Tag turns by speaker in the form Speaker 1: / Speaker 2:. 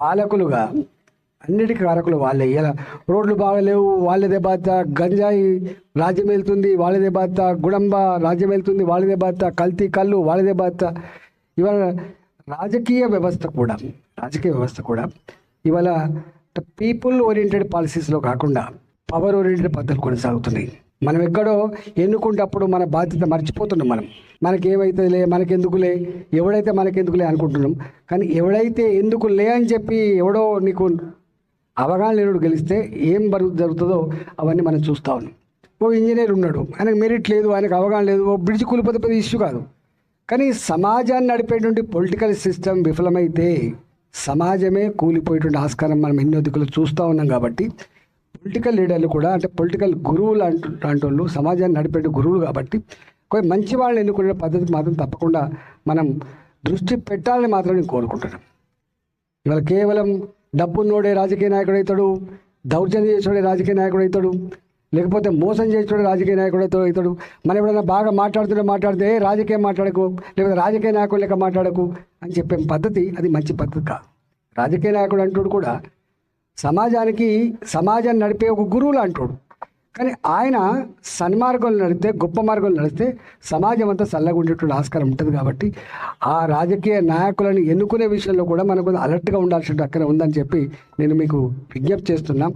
Speaker 1: పాలకులుగా అన్నిటికీ కారకులు వాళ్ళే. ఇలా రోడ్లు బాగలేవు వాళ్ళదే బాధ్యత, గంజాయి రాజ్యం వెళ్తుంది వాళ్ళదే బాధ్యత, గుడంబ రాజ్యం వెళ్తుంది వాళ్ళదే బాధ్యత, కల్తీ కళ్ళు వాళ్ళదే బాధ్యత. ఇవాళ రాజకీయ వ్యవస్థ కూడా ఇవాళ పీపుల్ ఓరియంటెడ్ పాలసీస్లో కాకుండా పవర్ ఓరియంటెడ్ పద్ధతులు కొనసాగుతున్నాయి. మనం ఎక్కడో ఎన్నుకుంటప్పుడు మన బాధ్యత మర్చిపోతున్నాం. మనకేమైతుందిలే, మనకెందుకులే, ఎవడైతే మనకెందుకులే అనుకుంటున్నాం. కానీ ఎవడైతే ఎందుకులే అని చెప్పి ఎవడో నీకు అవగాహన లేనుడు గెలిస్తే ఏం జరుగుతుందో అవన్నీ మనం చూస్తూ ఉన్నాం. ఓ ఇంజనీర్ ఉన్నాడు, ఆయనకు మెరిట్ లేదు, ఆయనకు అవగాహన లేదు, ఓ బ్రిడ్జ్ కూలిపోతే పెద్ద ఇష్యూ కాదు. కానీ సమాజాన్ని నడిపేటువంటి పొలిటికల్ సిస్టమ్ విఫలమైతే సమాజమే కూలిపోయేటువంటి ఆస్కారం మనం ఎన్నో దిక్కులు చూస్తూ ఉన్నాం. కాబట్టి పొలిటికల్ లీడర్లు కూడా, అంటే పొలిటికల్ గురువులు లాంటి వాళ్ళు, సమాజాన్ని నడిపే గురువులు కాబట్టి కొన్ని మంచి వాళ్ళని ఎన్నుకునే పద్ధతికి మాత్రం తప్పకుండా మనం దృష్టి పెట్టాలని మాత్రం నేను కోరుకుంటున్నాను. ఇవాళ కేవలం డబ్బున్నోడే రాజకీయ నాయకుడు అవుతాడు, దౌర్జన్యం చేసేవాడే రాజకీయ నాయకుడు అవుతాడు, లేకపోతే మోసం చేసేవాడే రాజకీయ నాయకుడు అవుతాడు. మనం ఎప్పుడైనా బాగా మాట్లాడితే రాజకీయం మాట్లాడకు, లేకపోతే రాజకీయ నాయకుడు లెక్క మాట్లాడకు అని చెప్పే పద్ధతి అది మంచి పద్ధతి కాదు. రాజకీయ నాయకుడు అంటాడు కూడా సమాజాన్ని నడిపే ఒక గురువులు అంటాడు. కానీ ఆయన సన్మార్గంలో నడిస్తే, గొప్ప మార్గంలో నడిస్తే సమాజం అంతా చల్లగా ఉండేటువంటి ఆస్కారం ఉంటుంది. కాబట్టి ఆ రాజకీయ నాయకులను ఎన్నుకునే విషయంలో కూడా మనకు అలర్ట్గా ఉండాల్సిన అక్కడ ఉందని చెప్పి నేను మీకు విజ్ఞప్తి చేస్తున్నా.